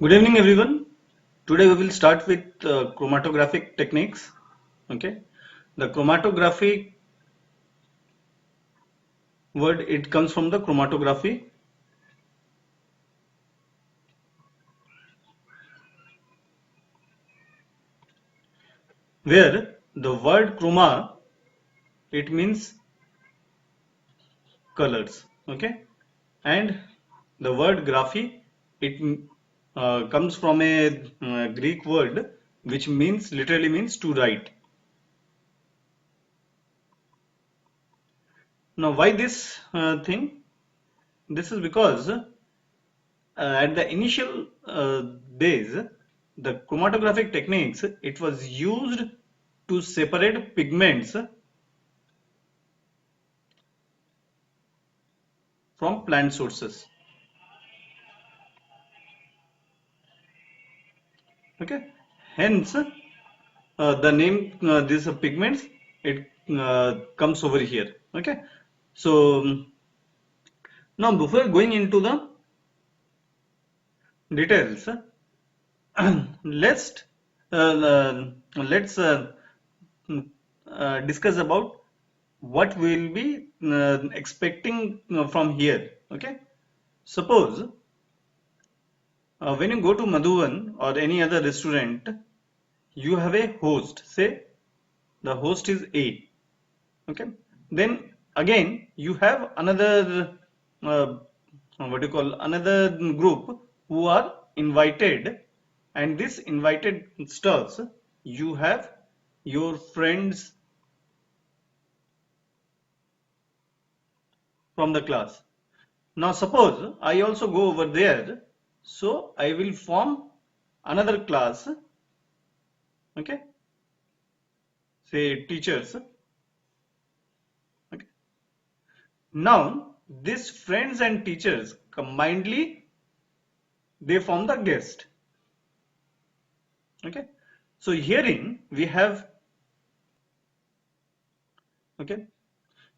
Good evening, everyone. Today we will start with chromatographic techniques. Okay, the chromatography word it comes from the chromatography, where the word chroma it means colors. Okay, and the word graphy it comes from a Greek word which means literally means to write. Now, why this thing? This is because at the initial days, the chromatographic techniques it was used to separate pigments from plant sources. Okay, hence the name these pigments it comes over here. Okay, so now before going into the details, let's let's discuss about what we'll be expecting from here. Okay, suppose when you go to Madhuvan or any other restaurant, you have a host. Say the host is A. Okay, then again you have another what do you call another group who are invited, and this invited stars you have your friends from the class. Now suppose I also go over there, so I will form another class, okay, say teachers. Okay. Now these friends and teachers combinedly they form the guest. Okay. So herein we have, okay.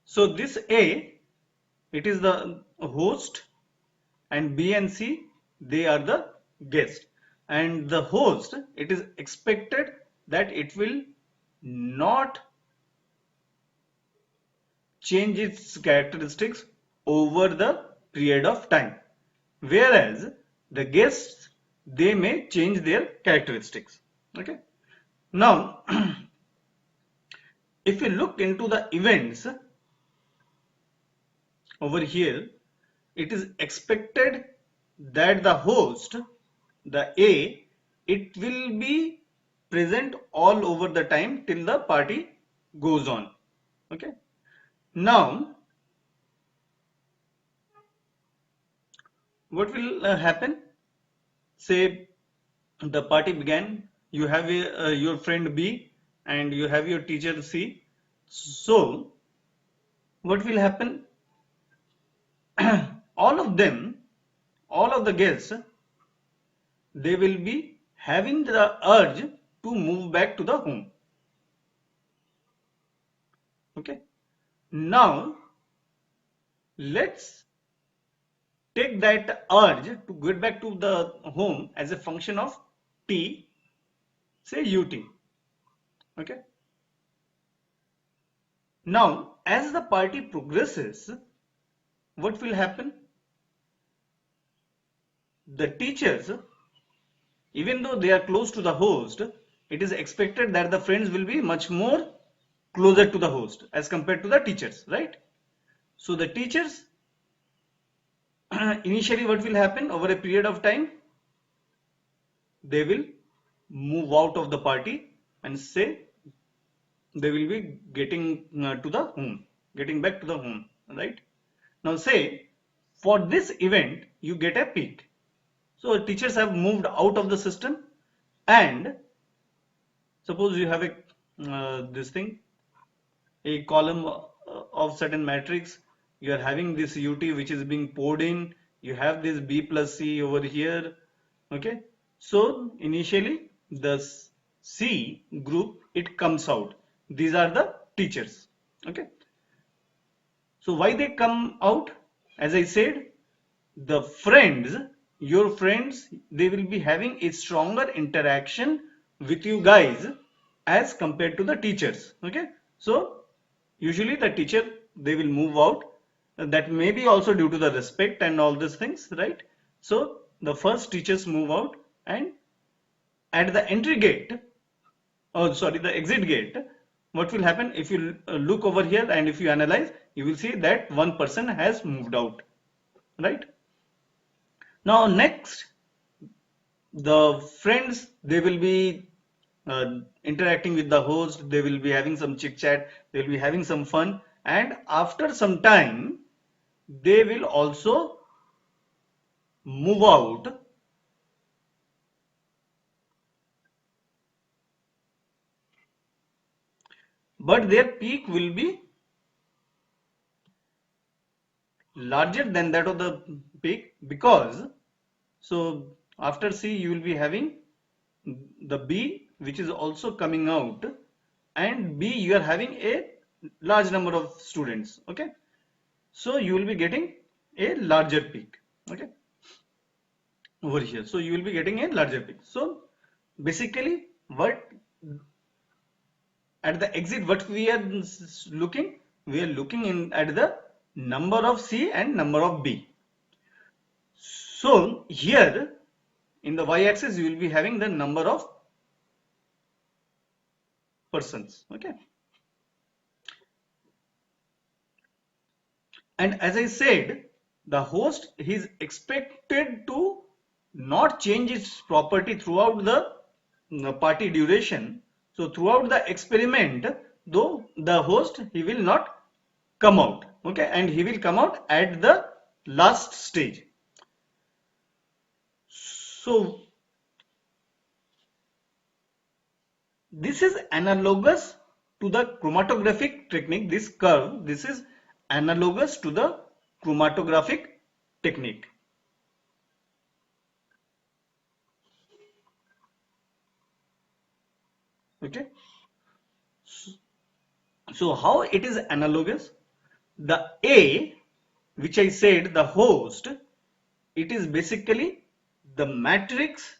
So this A, it is the host, and B and C, they are the guest. And the host, it is expected that it will not change its characteristics over the period of time. Whereas the guests, they may change their characteristics. Okay. Now, if you look into the events over here, it is expected that the host, the A, it will be present all over the time till the party goes on. Okay. Now, what will happen? Say the party began, you have your friend B and you have your teacher C. So, what will happen? all of them, all of the guests, they will be having the urge to move back to the home. Okay. Now, let's take that urge to get back to the home as a function of T, say UT. Okay. Now, as the party progresses, what will happen? The teachers, even though they are close to the host, it is expected that the friends will be much more closer to the host as compared to the teachers, right? So the teachers, initially what will happen over a period of time, they will move out of the party and say they will be getting to the home, getting back to the home, right? Now say for this event you get a peak. So teachers have moved out of the system, and suppose you have a this thing, a column of certain matrix. You are having this UT which is being poured in. You have this B plus C over here. Okay. So initially the C group it comes out. These are the teachers. Okay. So why they come out? As I said, the friends your friends, they will be having a stronger interaction with you guys as compared to the teachers. Okay, so usually the teacher, they will move out. That may be also due to the respect and all these things, right? So the first teachers move out, and at the entry gate, oh sorry, the exit gate, what will happen if you look over here and if you analyze, you will see that one person has moved out, right? Now next, the friends, they will be interacting with the host, they will be having some chit chat, they will be having some fun, and after some time they will also move out, but their peak will be larger than that of the peak, because so after C you will be having the B which is also coming out, and B you are having a large number of students. Okay, so you will be getting a larger peak. Okay, over here, so you will be getting a larger peak. So basically, what at the exit, what we are looking, we are looking in at the number of C and number of B. So here in the y-axis you will be having the number of persons. Okay, and as I said, the host is expected to not change its property throughout the party duration. So throughout the experiment, though the host, he will not come out. Okay, and he will come out at the last stage. So this is analogous to the chromatographic technique. This curve, this is analogous to the chromatographic technique. Okay, so how it is analogous? The A, which I said, the host, it is basically the matrix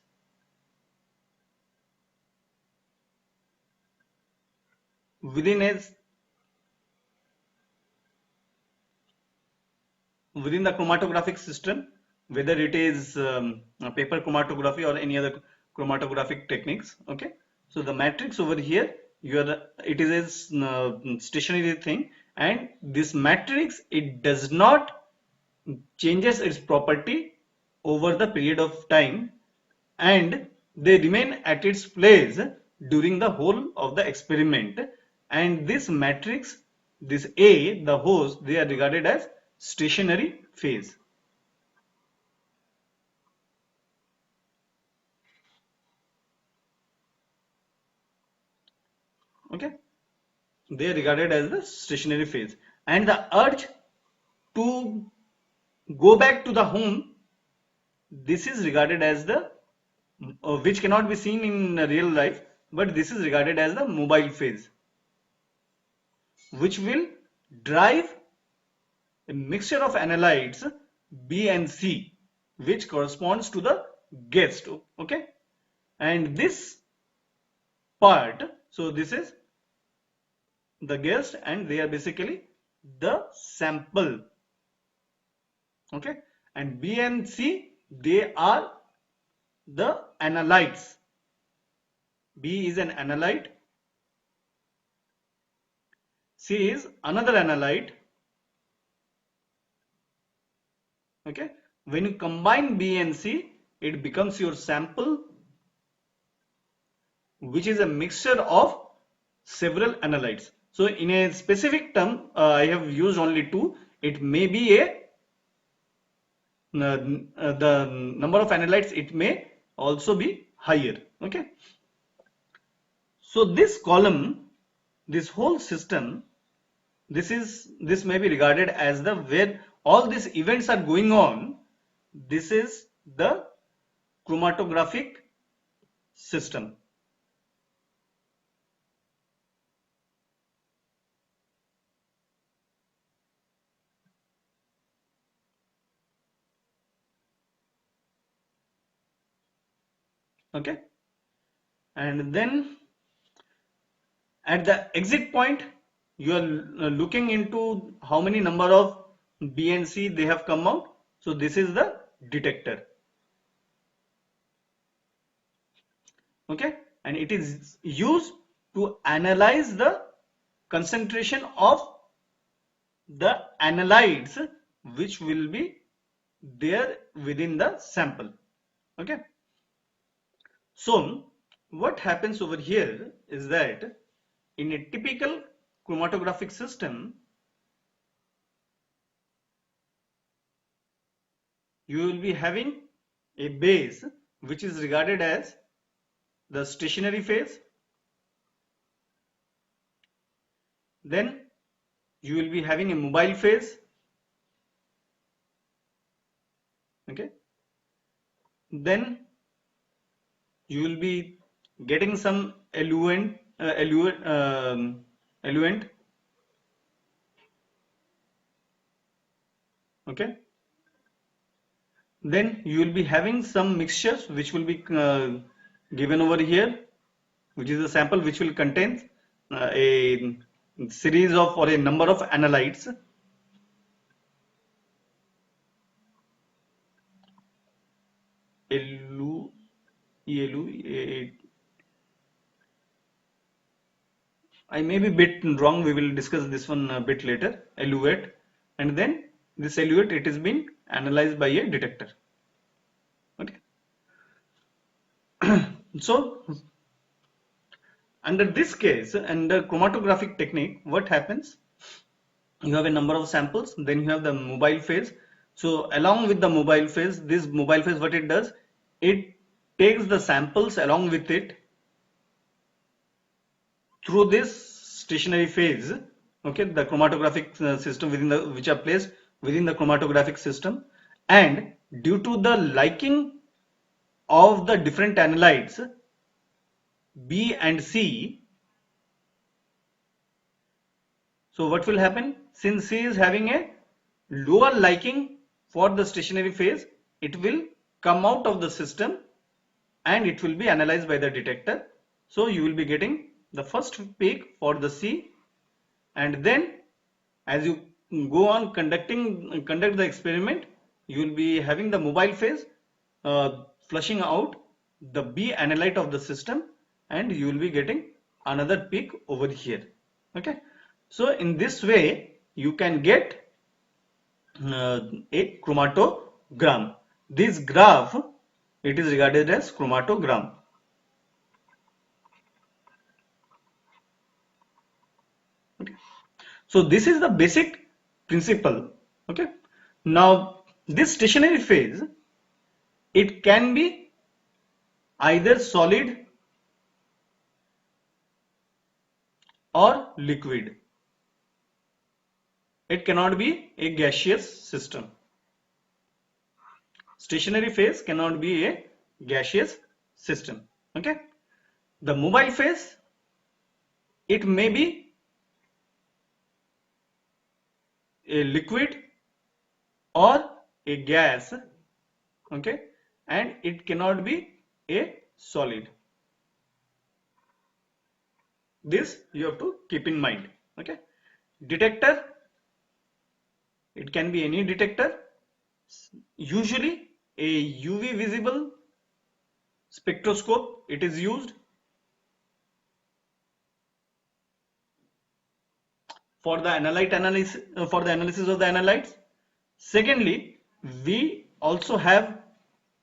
within a within the chromatographic system, whether it is paper chromatography or any other chromatographic techniques. Okay, so the matrix over here, it is a stationary thing, and this matrix, it does not changes its property over the period of time, and they remain at its place during the whole of the experiment. And this matrix, this A, the host, they are regarded as stationary phase. Okay, they are regarded as the stationary phase, and the urge to go back to the home, this is regarded as the which cannot be seen in real life, but this is regarded as the mobile phase, which will drive a mixture of analytes B and C, which corresponds to the guest. Okay, and this part, so this is the guest, and they are basically the sample. Okay, and B and C, they are the analytes. B is an analyte, C is another analyte. Okay, when you combine B and C, it becomes your sample, which is a mixture of several analytes. So in a specific term, I have used only two. It may be the number of analytes, it may also be higher. Okay, so this column, this whole system, this may be regarded as the where all these events are going on. This is the chromatographic system. Okay, and then at the exit point you are looking into how many number of B and C they have come out. So this is the detector. Okay, and it is used to analyze the concentration of the analytes which will be there within the sample. Okay, so what happens over here is that in a typical chromatographic system you will be having a base which is regarded as the stationary phase. Then you will be having a mobile phase. Okay, then you will be getting some eluent. Okay, then you will be having some mixtures which will be given over here, which is a sample which will contain a series of or a number of analytes. Elu, I may be a bit wrong. We will discuss this one a bit later. Eluate, and then this eluate it is been analyzed by a detector. Okay. So under this case, under chromatographic technique, what happens? You have a number of samples, then you have the mobile phase. So along with the mobile phase, this mobile phase, what it does, it takes the samples along with it through this stationary phase. Okay, the chromatographic system within the which are placed within the chromatographic system, and due to the liking of the different analytes B and C, so what will happen? Since C is having a lower liking for the stationary phase, it will come out of the system and it will be analyzed by the detector. So you will be getting the first peak for the C, and then as you go on conduct the experiment, you will be having the mobile phase flushing out the B analyte of the system, and you will be getting another peak over here. Okay, so in this way you can get a chromatogram. This graph, it is regarded as chromatogram. Okay. So this is the basic principle. Okay. Now this stationary phase, it can be either solid or liquid. It cannot be a gaseous system. Stationary phase cannot be a gaseous system. Okay. The mobile phase, it may be a liquid or a gas. Okay, and it cannot be a solid. This you have to keep in mind. Okay, detector, it can be any detector, usually a UV visible spectroscope it is used for the analysis of the analytes. Secondly, we also have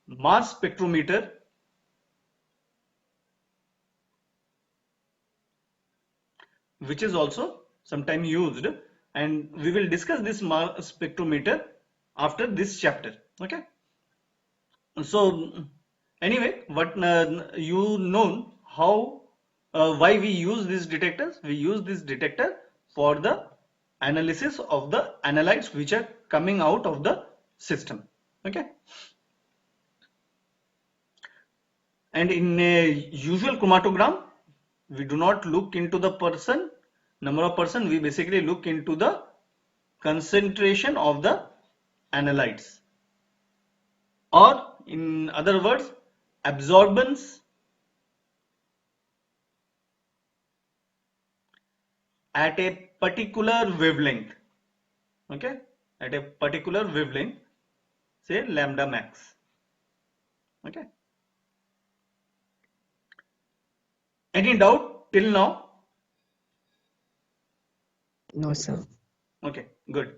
mass spectrometer, which is also sometimes used, and we will discuss this mass spectrometer after this chapter. Okay, so anyway, what you know how why we use these detectors? We use this detector for the analysis of the analytes which are coming out of the system. Okay, and in a usual chromatogram, we do not look into the number of person. We basically look into the concentration of the analytes, or in other words, absorbance at a particular wavelength. Okay, at a particular wavelength, say lambda max. Okay, any doubt till now? No, sir. Okay, good.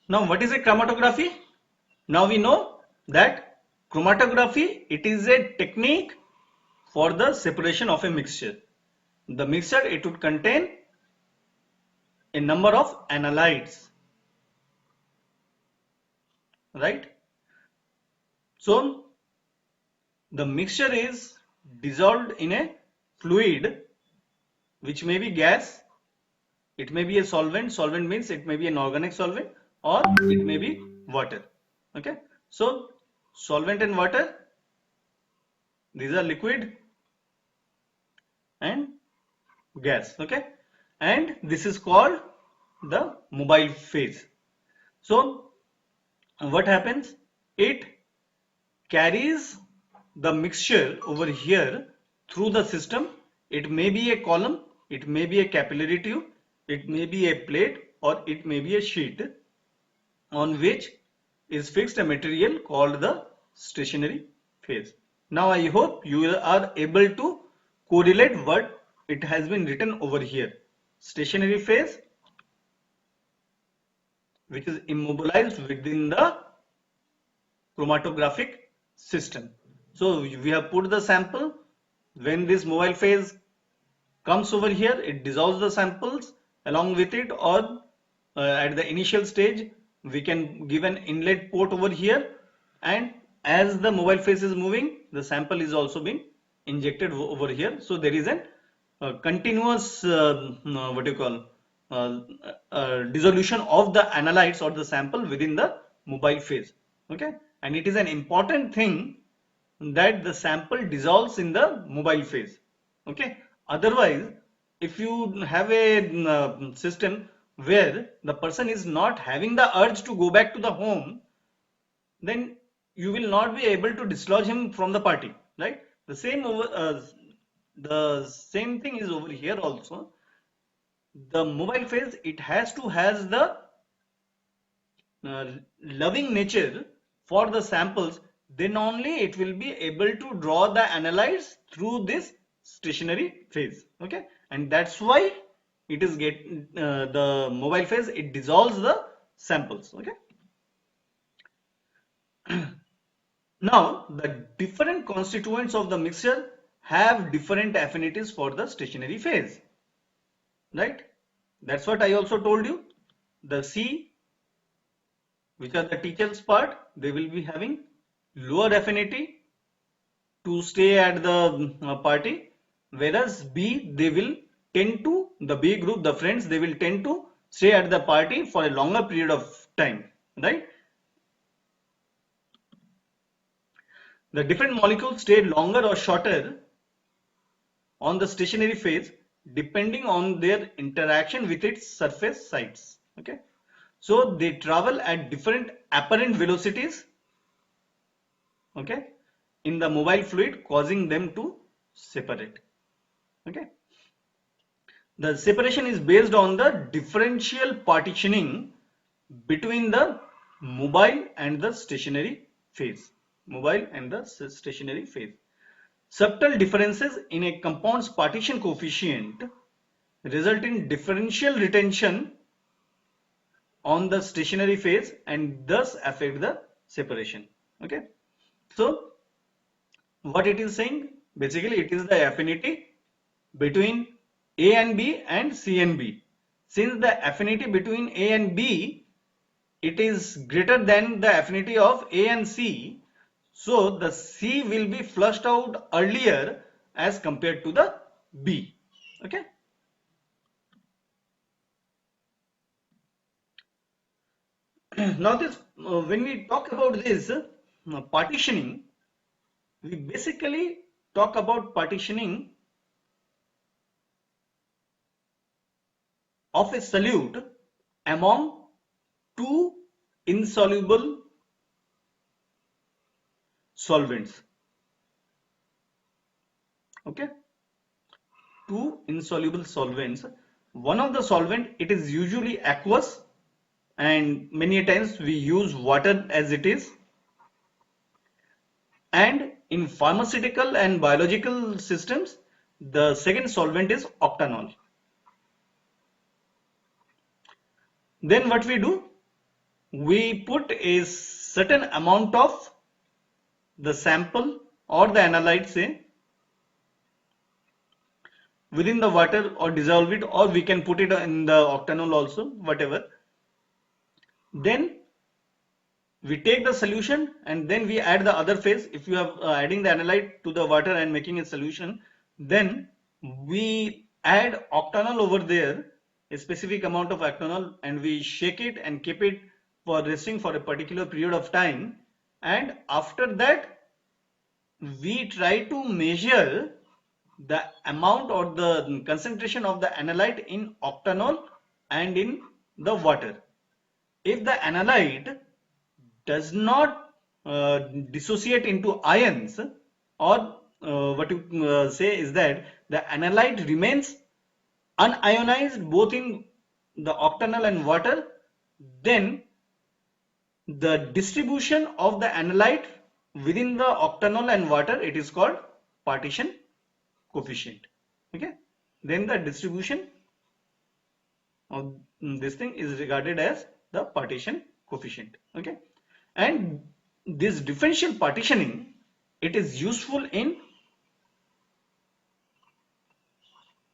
Now, what is a chromatography? Now we know that chromatography, it is a technique for the separation of a mixture. The mixture, it would contain a number of analytes, right? So the mixture is dissolved in a fluid, which may be gas, it may be a solvent. Solvent means it may be an organic solvent, or it may be water. Okay, so solvent and water, these are liquid and gas. Okay, and this is called the mobile phase. So what happens? It carries the mixture over here through the system. It may be a column, it may be a capillary tube, it may be a plate, or it may be a sheet on which is fixed a material called the stationary phase. Now I hope you are able to correlate what it has been written over here. Stationary phase, which is immobilized within the chromatographic system. So we have put the sample. When this mobile phase comes over here, it dissolves the samples along with it, or at the initial stage we can give an inlet port over here, and as the mobile phase is moving, the sample is also being injected over here. So there is an continuous what you call dissolution of the analytes or the sample within the mobile phase. Okay, and it is an important thing that the sample dissolves in the mobile phase. Okay, otherwise if you have a system where the person is not having the urge to go back to the home, then you will not be able to dislodge him from the party, right? The same thing is over here also. The mobile phase, it has to has the uh, loving nature for the samples, then only it will be able to draw the analytes through this stationary phase. Okay, and that's why it is the mobile phase, it dissolves the samples. Okay, now the different constituents of the mixture have different affinities for the stationary phase, right? That's what I also told you. The C, which are the teacher's part, they will be having lower affinity to stay at the party, whereas B, they will tend to, the B group, the friends, they will tend to stay at the party for a longer period of time, right? The different molecules stay longer or shorter on the stationary phase depending on their interaction with its surface sites. Okay, so they travel at different apparent velocities, okay, in the mobile fluid, causing them to separate. Okay, the separation is based on the differential partitioning between the mobile and the stationary phase. Mobile and the stationary phase. Subtle differences in a compound's partition coefficient result in differential retention on the stationary phase and thus affect the separation. Okay, so what it is saying, basically it is the affinity between A and B and C and B. Since the affinity between A and B, it is greater than the affinity of A and C, so the C will be flushed out earlier as compared to the B. Okay, now this when we talk about this partitioning, we basically talk about partitioning of a solute among two insoluble solvents. Okay, two insoluble solvents. One of the solvent, it is usually aqueous, and many times we use water as it is. And in pharmaceutical and biological systems, the second solvent is octanol. Then what we do? We put a certain amount of the sample or the analyte, say, within the water or dissolve it, or we can put it in the octanol also, whatever. Then we take the solution and then we add the other phase. If you are adding the analyte to the water and making a solution, then we add octanol over there, a specific amount of octanol, and we shake it and keep it for resting for a particular period of time. And after that, we try to measure the amount or the concentration of the analyte in octanol and in the water. If the analyte does not dissociate into ions, or what you say is that the analyte remains unionized both in the octanol and water, then the distribution of the analyte within the octanol and water, it is called partition coefficient. Okay, then the distribution of this thing is regarded as the partition coefficient. Okay, and this differential partitioning, it is useful in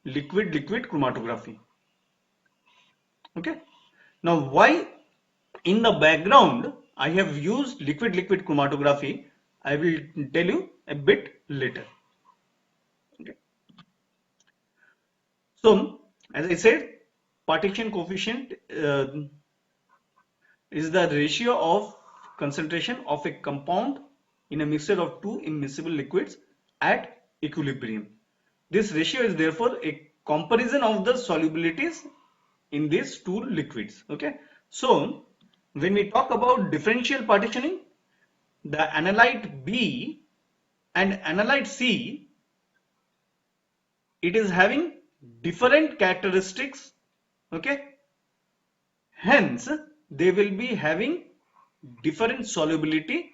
liquid chromatography. Okay, now why in the background I have used liquid chromatography, I will tell you a bit later. Okay, so as I said, partition coefficient is the ratio of concentration of a compound in a mixture of two immiscible liquids at equilibrium. This ratio is therefore a comparison of the solubilities in these two liquids. Okay, so when we talk about differential partitioning, the analyte B and analyte C, it is having different characteristics. Okay, hence they will be having different solubility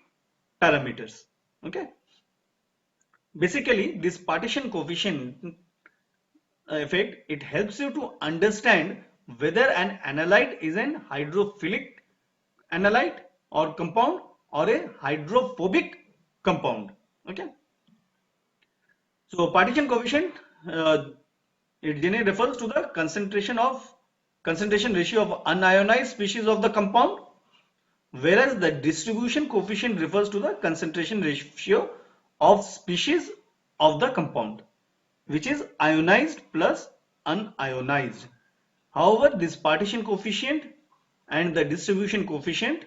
parameters. Okay, basically this partition coefficient effect, it helps you to understand whether an analyte is an hydrophilic analyte or compound or a hydrophobic compound. Okay, so partition coefficient, it generally refers to the concentration ratio of unionized species of the compound, whereas the distribution coefficient refers to the concentration ratio of species of the compound, which is ionized plus unionized. However, this partition coefficient and the distribution coefficient,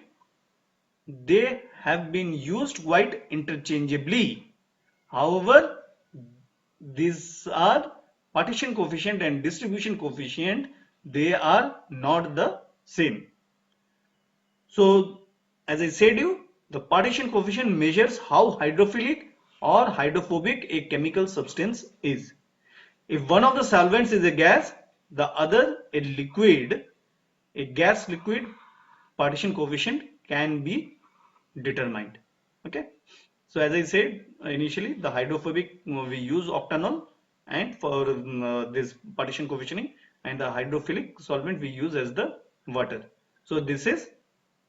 they have been used quite interchangeably. However, these are partition coefficient and distribution coefficient, they are not the same. So as I said you, the partition coefficient measures how hydrophilic or hydrophobic a chemical substance is. If one of the solvents is a gas, the other a liquid, a gas liquid partition coefficient can be determined. Okay, so as I said initially, the hydrophobic, we use octanol, and for this partition coefficient, and the hydrophilic solvent we use as the water. So this is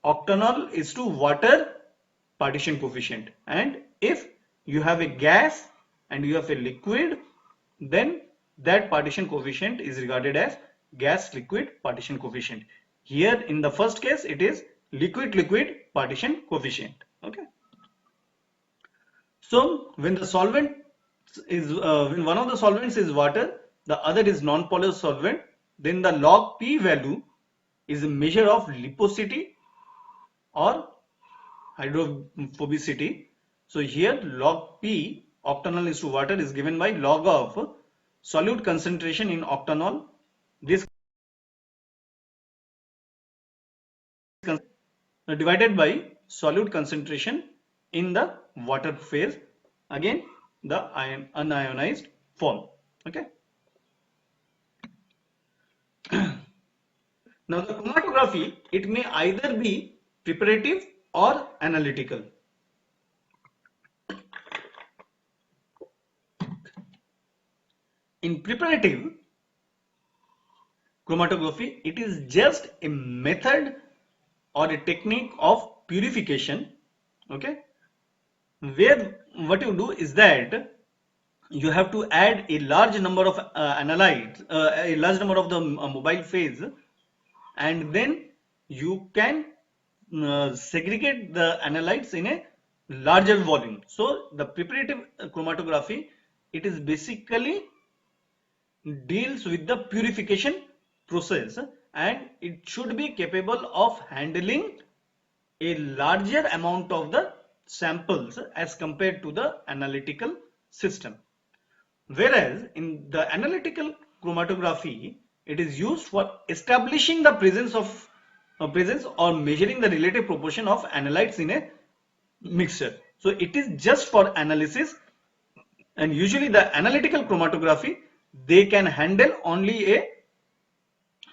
octanol is to water partition coefficient, and if you have a gas and you have a liquid, then that partition coefficient is regarded as gas liquid partition coefficient. Here in the first case it is liquid partition coefficient. Okay, so when the solvent is when one of the solvents is water, the other is non-polar solvent, then the log P value is a measure of liposity or hydrophobicity. So here log P octanol is to water is given by log of solute concentration in octanol. This divided by solute concentration in the water phase, again the unionized form. Okay. Now the chromatography, it may either be preparative or analytical. In preparative chromatography, it is just a method or a technique of purification, okay, where what you do is that you have to add a large number of analytes, a large number of the mobile phase, and then you can segregate the analytes in a larger volume. So the preparative chromatography, it is basically deals with the purification process, and it should be capable of handling a larger amount of the samples as compared to the analytical system. Whereas in the analytical chromatography, it is used for establishing the presence or measuring the relative proportion of analytes in a mixture. So it is just for analysis, and usually the analytical chromatography, they can handle only a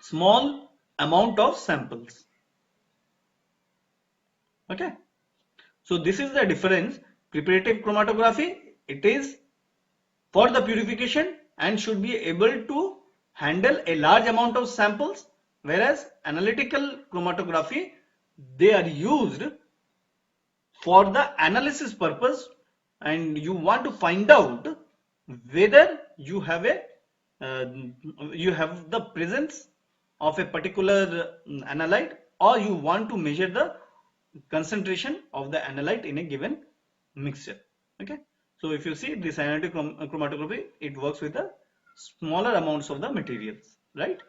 small amount of samples. Okay. So this is the difference. Preparative chromatography, it is for the purification and should be able to handle a large amount of samples, whereas analytical chromatography, they are used for the analysis purpose, and you want to find out whether you have the presence of a particular analyte, or you want to measure the concentration of the analyte in a given mixture. Okay, so if you see this analytical chromatography, it works with the smaller amounts of the materials, right?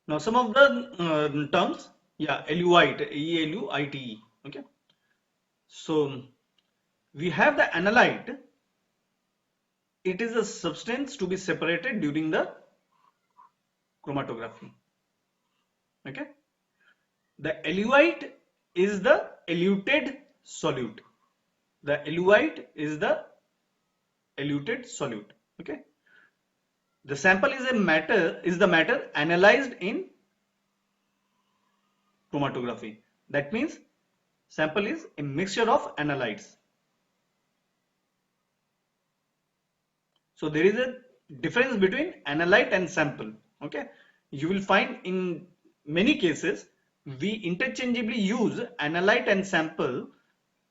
Now some of the terms, yeah, eluite, E-L-U-I-T-E. Okay, so we have the analyte. It is a substance to be separated during the chromatography. Okay, the eluite is the eluted solute. The eluite is the eluted solute. Okay, the sample is the matter analyzed in chromatography. That means sample is a mixture of analytes. So there is a difference between analyte and sample. Okay, you will find in many cases we interchangeably use analyte and sample.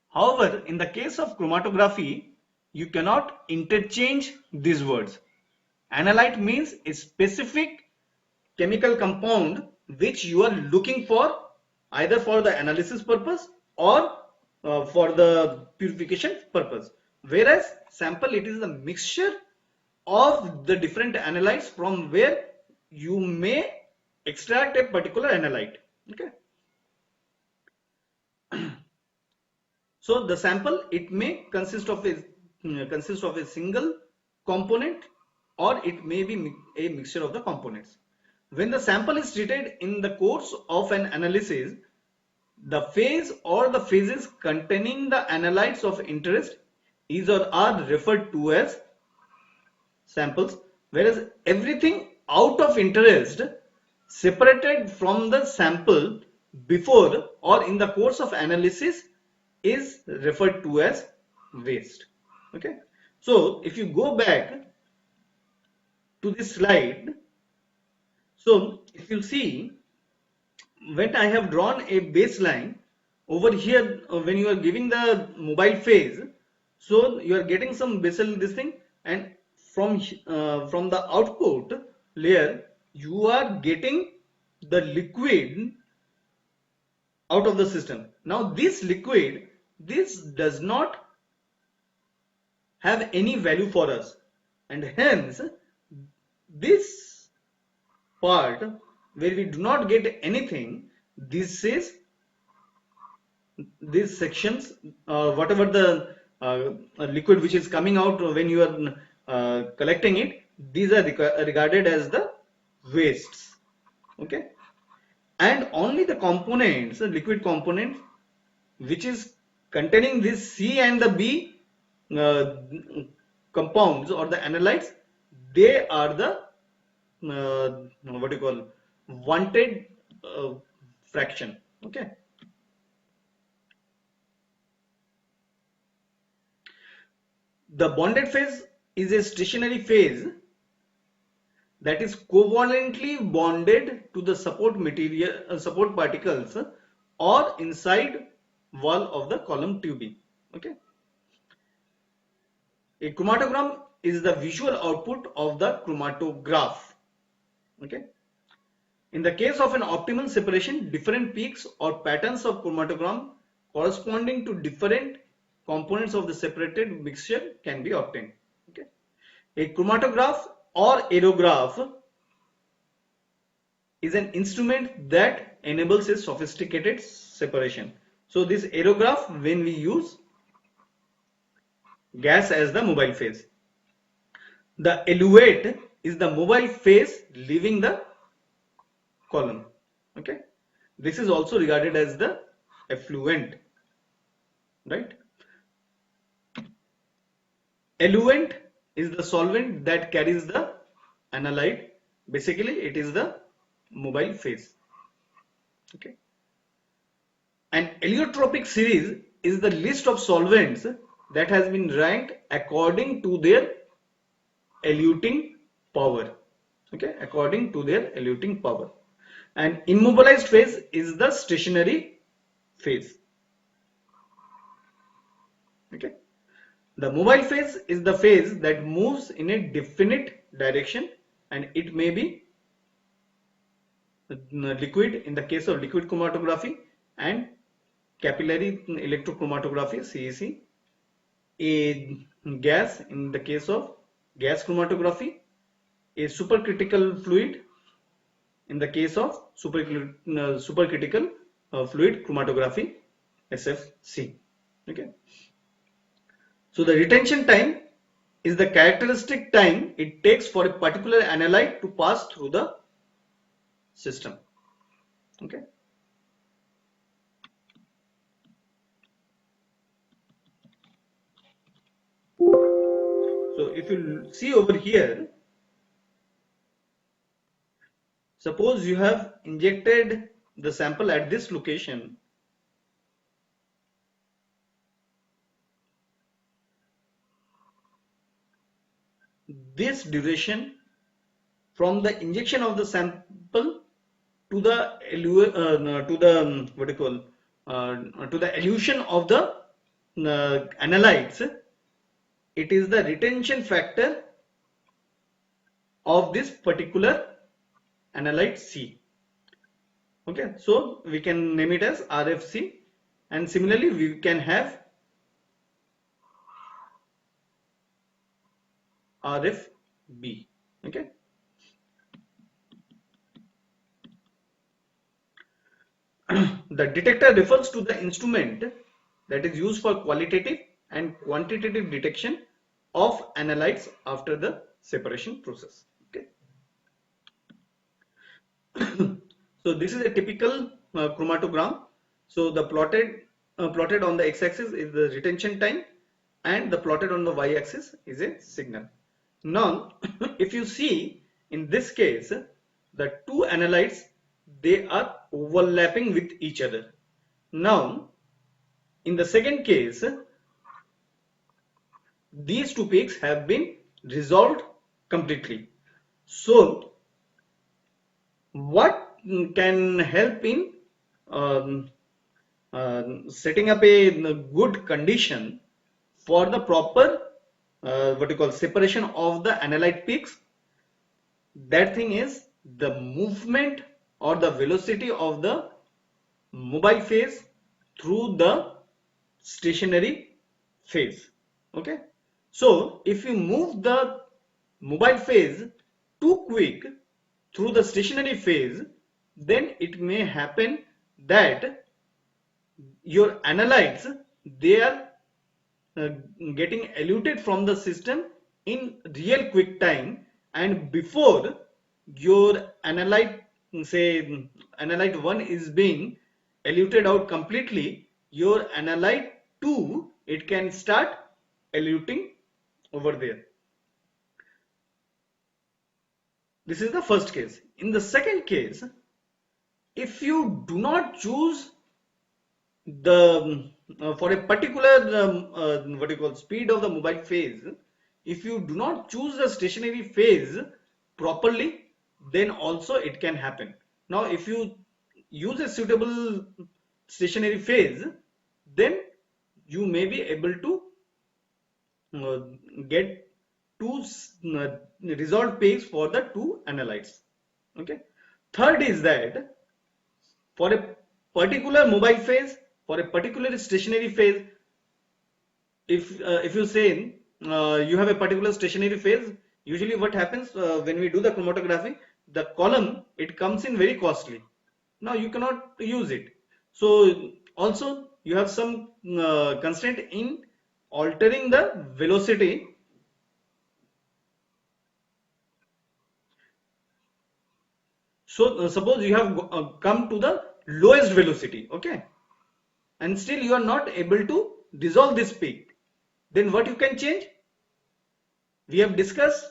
However, in the case of chromatography, you cannot interchange these words. Analyte means a specific chemical compound which you are looking for, either for the analysis purpose or for the purification purpose. Whereas sample, it is a mixture of the different analytes from where you may extract a particular analyte. Okay. So the sample, it may consist of a single component, or it may be a mixture of the components. When the sample is treated in the course of an analysis, the phase or the phases containing the analytes of interest is or are referred to as samples, whereas everything out of interest separated from the sample before or in the course of analysis is referred to as waste. Okay, so if you go back to this slide, so if you see, when I have drawn a baseline over here, when you are giving the mobile phase, so you are getting some basal this thing, and from the output layer you are getting the liquid out of the system. Now this liquid, this does not have any value for us, and hence this part where we do not get anything, this is these sections, whatever the liquid which is coming out when you are collecting it, these are regarded as the wastes. Okay, and only the components, the liquid components which is containing this C and the B uh, compounds or the analytes, they are the what do you call, wanted fraction. Okay, the bonded phase is a stationary phase that is covalently bonded to the support material, support particles or inside wall of the column tubing. Okay, a chromatogram is the visual output of the chromatograph. Okay, in the case of an optimal separation, different peaks or patterns of chromatogram corresponding to different components of the separated mixture can be obtained. Okay, a chromatograph or aerograph is an instrument that enables a sophisticated separation. So this aerograph, when we use gas as the mobile phase, the eluate is the mobile phase leaving the column. Okay, this is also regarded as the effluent, right? Eluent is the solvent that carries the analyte. Basically, it is the mobile phase. Okay, an allotropic series is the list of solvents that has been ranked according to their eluting power. Okay, according to their eluting power. And immobilized phase is the stationary phase. Okay, the mobile phase is the phase that moves in a definite direction, and it may be liquid in the case of liquid chromatography and capillary electrochromatography (CEC), a gas in the case of gas chromatography, a supercritical fluid in the case of supercritical fluid chromatography (SFC). Okay, so the retention time is the characteristic time it takes for a particular analyte to pass through the system. Okay, so if you see over here, suppose you have injected the sample at this location. This duration from the injection of the sample to the what do you call, to the elution of the analytes, it is the retention factor of this particular analyte C. Okay, so we can name it as RFC, and similarly we can have RFB. Okay, the detector refers to the instrument that is used for qualitative and quantitative detection of analytes after the separation process. Okay. So this is a typical chromatogram. So the plotted on the x-axis is the retention time, and the plotted on the y-axis is a signal. Now, if you see in this case, the two analytes, they are overlapping with each other. Now, in the second case, these two peaks have been resolved completely. So, what can help in um, setting up a good condition for the proper what you call separation of the analyte peaks? That thing is the movement or the velocity of the mobile phase through the stationary phase. Okay, so if you move the mobile phase too quick through the stationary phase, then it may happen that your analytes, they are uh, getting eluted from the system in real quick time, and before your analyte, say analyte 1 is being eluted out completely, your analyte 2, it can start eluting over there. This is the first case. In the second case, if you do not choose the for a particular what you call speed of the mobile phase, if you do not choose the stationary phase properly, then also it can happen. Now if you use a suitable stationary phase, then you may be able to uh, get two resolved peaks for the two analytes. Okay. Third is that for a particular mobile phase, for a particular stationary phase, if you say you have a particular stationary phase, usually what happens when we do the chromatography, the column, it comes in very costly. Now you cannot use it. So also you have some constraint in altering the velocity. So suppose you have come to the lowest velocity, okay, and still you are not able to resolve this peak, then what you can change? We have discussed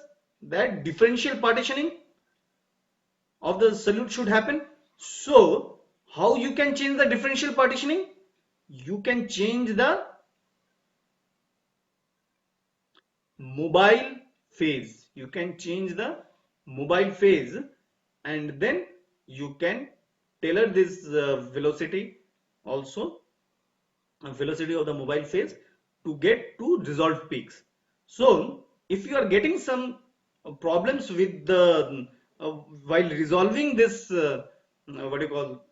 that differential partitioning of the solute should happen. So how you can change the differential partitioning? You can change the mobile phase. You can change the mobile phase, and then you can tailor this velocity also, velocity of the mobile phase, to get to resolved peaks. So if you are getting some problems with the while resolving this what you call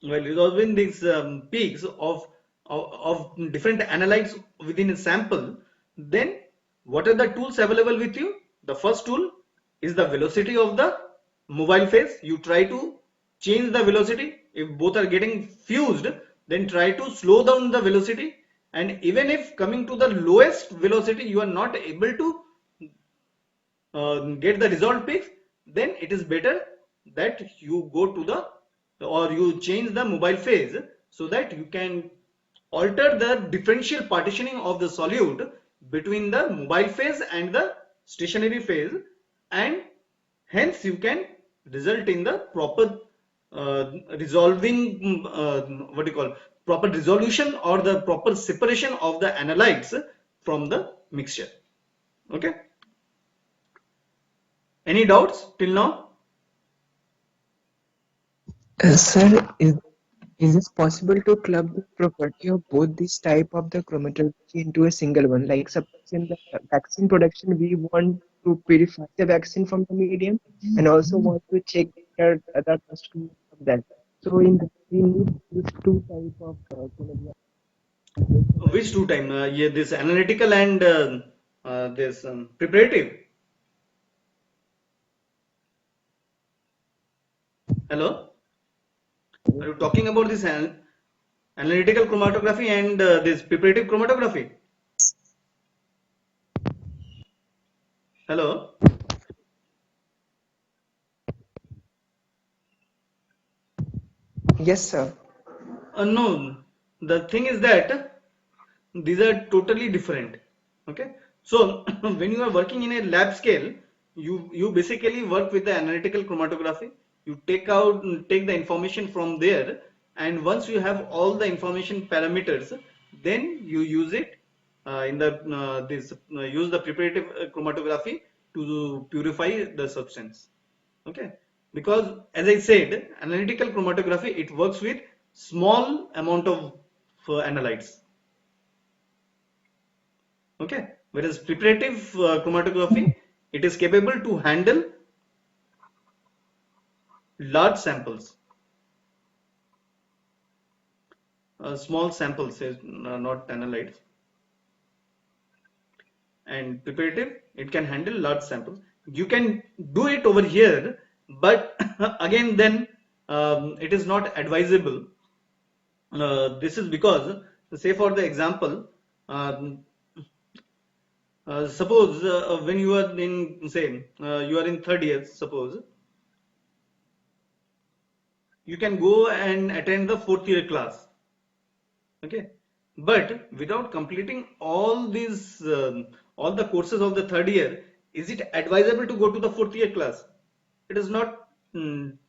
while resolving these peaks of different analytes within a sample, then what are the tools available with you? The first tool is the velocity of the mobile phase. You try to change the velocity. If both are getting fused, then try to slow down the velocity. And even if coming to the lowest velocity, you are not able to get the resolved peaks, then it is better that you go to the or you change the mobile phase, so that you can alter the differential partitioning of the solute between the mobile phase and the stationary phase, and hence you can result in the proper resolving what you call proper resolution or the proper separation of the analytes from the mixture. Okay. Any doubts till now? Sir, is it possible to club the property of both these type of the chromatography into a single one? Like suppose in the vaccine production, we want to purify the vaccine from the medium and also want to check the customers of that. So in that, we need these two type of chromatography. Which two time? Yeah, this analytical and this preparative. Hello? Are you talking about this analytical chromatography and this preparative chromatography? Hello? Yes, sir. No, the thing is that these are totally different. Okay, so when you are working in a lab scale, you basically work with the analytical chromatography. You take the information from there, and once you have all the information parameters, then you use it in the this use the preparative chromatography to purify the substance. Okay, because as I said, analytical chromatography, it works with small amount of analytes. Okay, whereas preparative chromatography, it is capable to handle large samples. Small samples is not analytes. And preparative, it can handle large samples. You can do it over here, but again then it is not advisable This is because, say for the example, um, suppose when you are in, say, you are in third year, suppose you can go and attend the fourth year class, okay, but without completing all these, all the courses of the third year, is it advisable to go to the fourth year class? It is not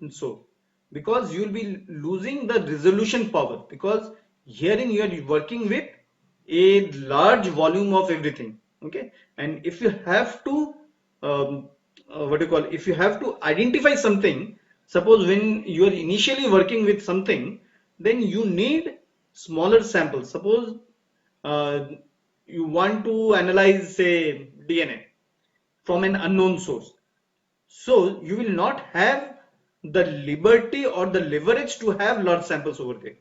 so, because you will be losing the resolution power, because herein you are working with a large volume of everything, okay, and if you have to what do you call, if you have to identify something, suppose when you are initially working with something, then you need smaller samples. Suppose uh, you want to analyze, say, DNA from an unknown source, so you will not have the liberty or the leverage to have large samples over there,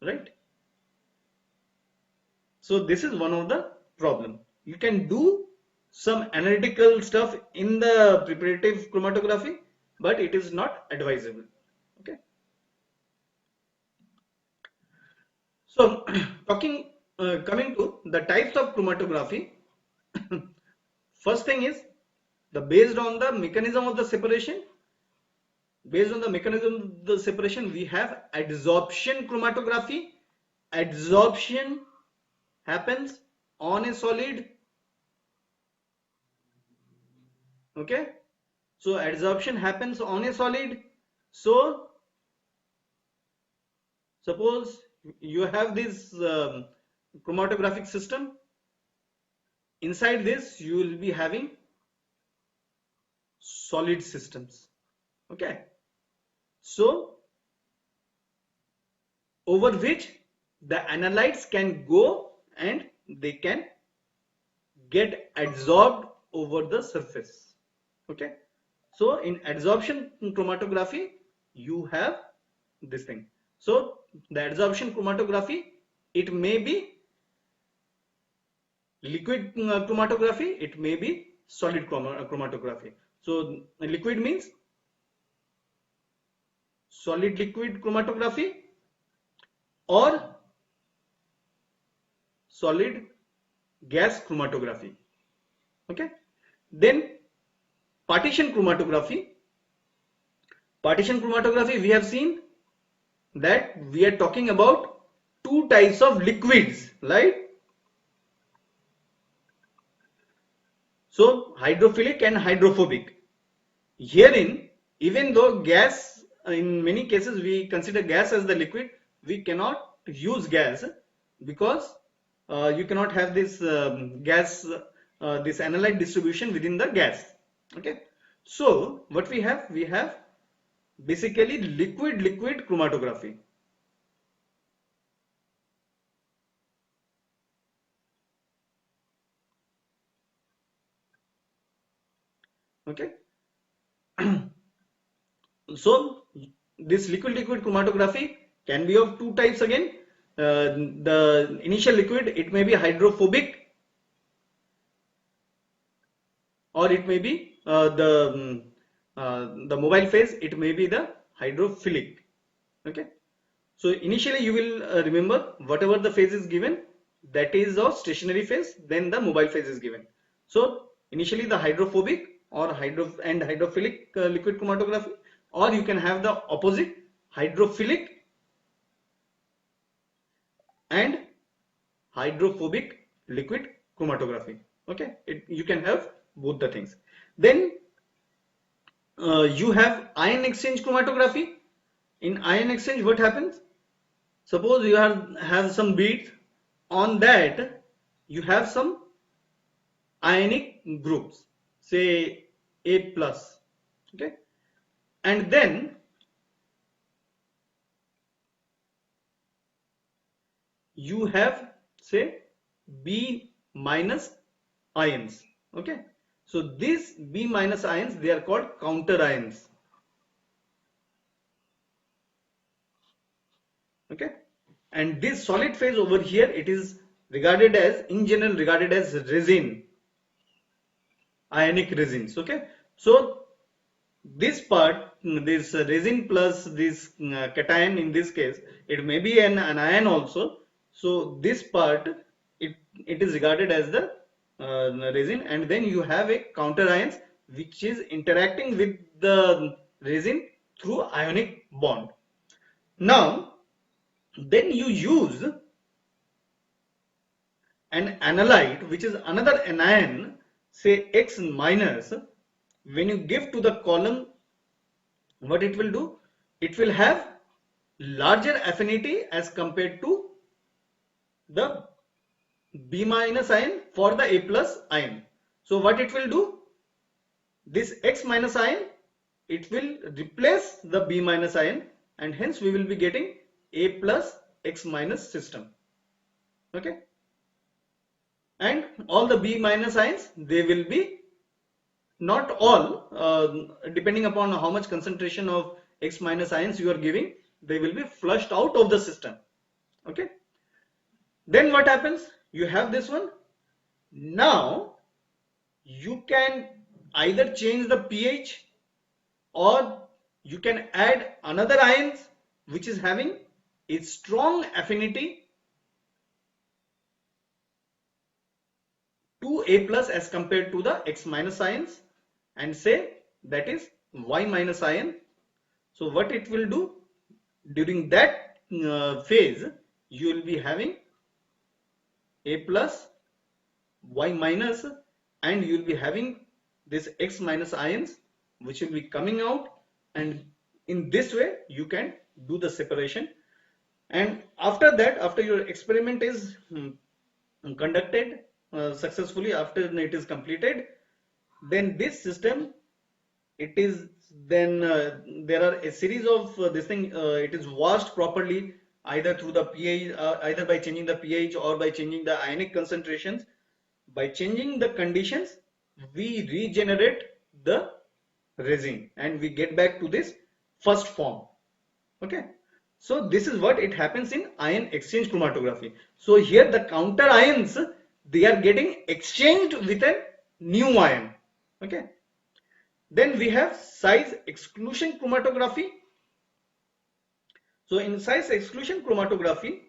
right? So this is one of the problem. You can do some analytical stuff in the preparative chromatography, but it is not advisable. Okay. So coming to the types of chromatography, first thing is the based on the mechanism of the separation. Based on the mechanism of the separation, we have adsorption chromatography. Adsorption happens on a solid, okay, so adsorption happens on a solid. So suppose you have this chromatographic system. Inside this you will be having solid systems, okay, so over which the analytes can go and they can get adsorbed over the surface, okay. So in adsorption chromatography you have this thing. So the adsorption chromatography, it may be liquid chromatography, it may be solid chromatography. So liquid means solid liquid chromatography or solid gas chromatography, okay. Then partition chromatography. Partition chromatography, we have seen that we are talking about two types of liquids, right? So hydrophilic and hydrophobic. Herein, even though gas, in many cases we consider gas as the liquid, we cannot use gas because you cannot have this gas, this analyte distribution within the gas. Okay. So what we have? We have basically liquid-liquid chromatography. Okay. So this liquid-liquid chromatography can be of two types again. The initial liquid, it may be hydrophobic or it may be the mobile phase, it may be the hydrophilic. Okay. So initially you will remember whatever the phase is given, that is of stationary phase, then the mobile phase is given. So initially the hydrophobic or hydrophilic liquid chromatography, or you can have the opposite, hydrophilic and hydrophobic liquid chromatography. Okay, you can have both the things. Then you have ion exchange chromatography. In ion exchange, what happens? Suppose you have some beads, on that you have some ionic groups, say A plus, okay, and then you have, say, B minus ions, okay. So these B minus ions, they are called counter ions, okay. And this solid phase over here, it is regarded as, in general, regarded as resin, ionic resins, okay. So this part, this resin plus this cation, in this case it may be an anion also. So this part, it is regarded as the resin, and then you have a counter ions which is interacting with the resin through ionic bond. Now then you use an analyte which is another anion, say X minus. When you give to the column, what it will do? It will have larger affinity as compared to the B minus ion for the A plus ion. So what it will do? This X minus ion, it will replace the B minus ion, and hence we will be getting A plus X minus system. Okay. And all the B minus ions, they will be, not all, depending upon how much concentration of X minus ions you are giving, they will be flushed out of the system. Okay. Then what happens? You have this one. Now you can either change the pH, or you can add another ions which is having a strong affinity to A plus as compared to the X minus ions, and say that is Y minus ion. So what it will do, during that phase, you will be having A plus, Y minus, and you will be having this X minus ions which will be coming out, and in this way you can do the separation. And after that, after your experiment is conducted successfully, after it is completed, then this system, it is then there are a series of this thing, it is washed properly, either through the pH, either by changing the pH or by changing the ionic concentrations. By changing the conditions, we regenerate the resin and we get back to this first form. Okay. So this is what it happens in ion exchange chromatography. So here the counter ions, they are getting exchanged with a new ion. Okay. Then we have size exclusion chromatography. So in size exclusion chromatography,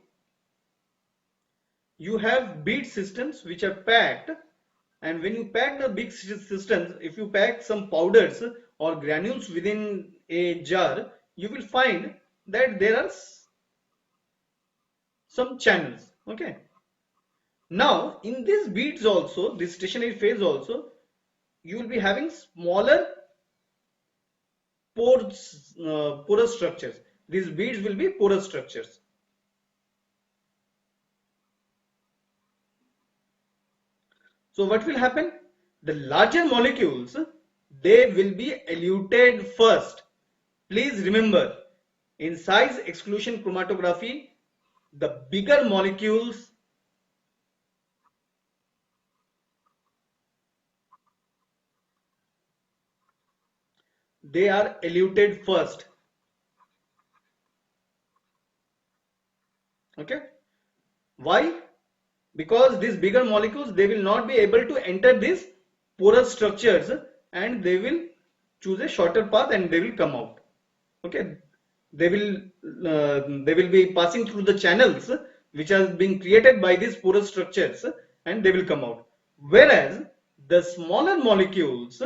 you have bead systems which are packed, and when you pack the big systems, if you pack some powders or granules within a jar, you will find that there are some channels. Okay. Now in these beads also, this stationary phase also, you will be having smaller porous structures. These beads will be porous structures. So what will happen? The larger molecules, they will be eluted first. Please remember, in size exclusion chromatography, the bigger molecules, they are eluted first. Okay. Why? Because these bigger molecules, they will not be able to enter these porous structures, and they will choose a shorter path and they will come out. Okay. They will be passing through the channels which are being created by these porous structures, and they will come out. Whereas the smaller molecules,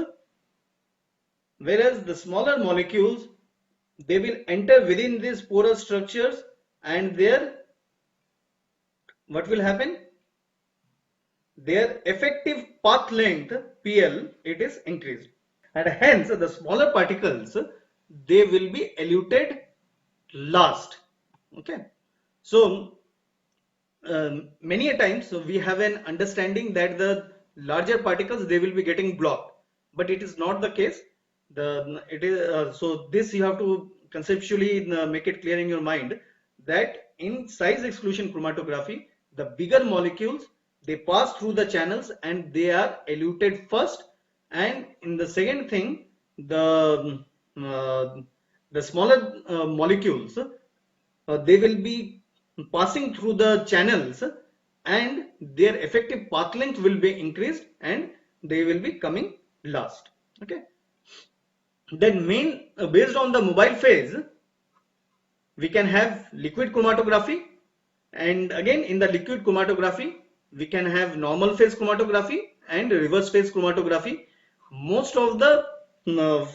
they will enter within these porous structures, and there, what will happen? Their effective path length, PL, it is increased, and hence the smaller particles, they will be eluted last. Okay. So many a times, so we have an understanding that the larger particles, they will be getting blocked, but it is not the case. So this you have to conceptually make it clear in your mind, that in size exclusion chromatography, the bigger molecules, they pass through the channels and they are eluted first, and in the second thing, the smaller molecules, they will be passing through the channels, and their effective path length will be increased, and they will be coming last. Okay. Then based on the mobile phase, we can have liquid chromatography, and again in the liquid chromatography we can have normal phase chromatography and reverse phase chromatography. Most of the uh,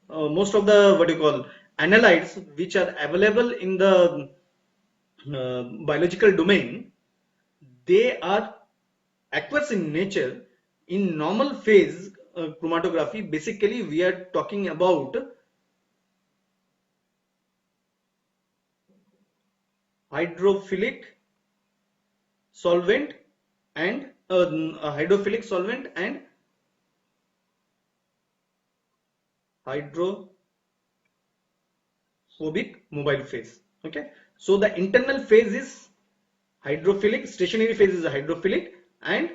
most of the what you call analytes which are available in the biological domain, they are aqueous in nature. In normal phase chromatography, basically we are talking about hydrophilic solvent and a hydrophilic solvent and hydrophobic mobile phase. Okay, so the internal phase is hydrophilic, stationary phase is hydrophilic, and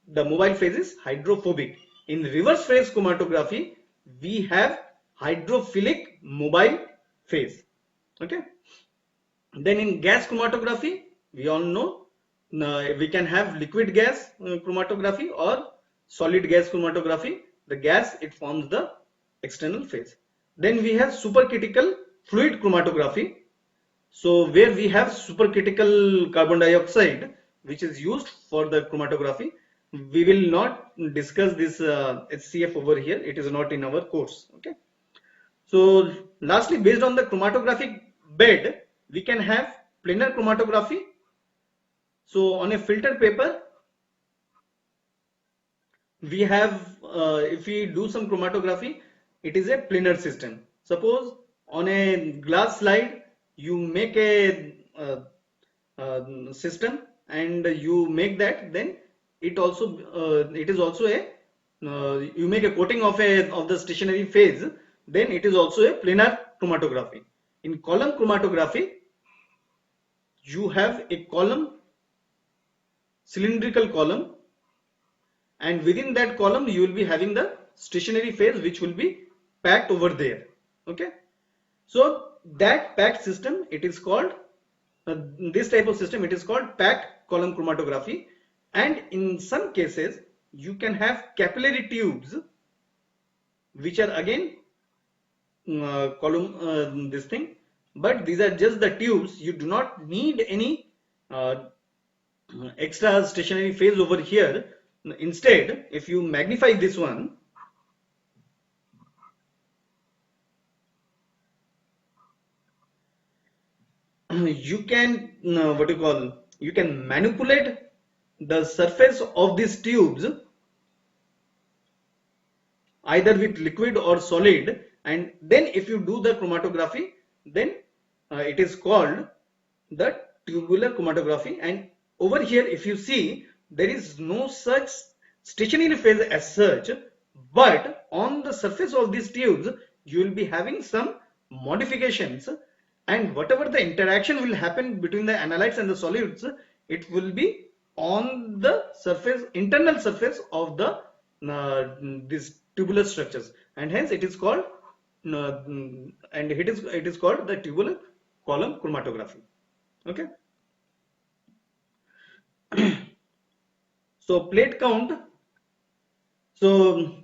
the mobile phase is hydrophobic. In reverse phase chromatography, we have hydrophilic mobile phase. Okay, then in gas chromatography, we all know we can have liquid gas chromatography or solid gas chromatography. The gas, it forms the external phase. Then we have supercritical fluid chromatography. So where we have supercritical carbon dioxide, which is used for the chromatography. We will not discuss this HCF over here. It is not in our course. Okay. So lastly, based on the chromatographic bed, we can have planar chromatography. So on a filter paper, we have, if we do some chromatography, it is a planar system. Suppose on a glass slide, you make a system and you make that, then it is also a you make a coating of the stationary phase, then it is also a planar chromatography. In column chromatography, you have a column, cylindrical column, and within that column you will be having the stationary phase which will be packed over there. Okay, so that packed system, it is called this type of system, it is called packed column chromatography. And in some cases you can have capillary tubes which are again column this thing, but these are just the tubes. You do not need any uh, extra stationary phase over here. Instead, if you magnify this one, you can what you call, you can manipulate the surface of these tubes either with liquid or solid, and then if you do the chromatography, then it is called the tubular chromatography. And over here if you see, there is no such stationary phase as such, but on the surface of these tubes you will be having some modifications, and whatever the interaction will happen between the analytes and the solids, it will be on the surface, internal surface of the these tubular structures, and hence it is called and it is called the tubular column chromatography. Okay, so plate count. So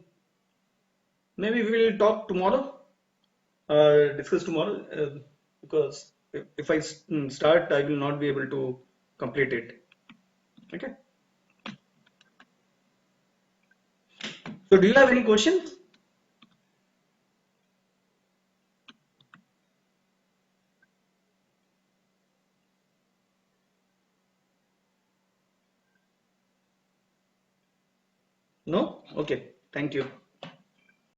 maybe we will talk tomorrow, discuss tomorrow, because if I start, I will not be able to complete it. Okay. So do you have any questions? No? Okay. Thank you.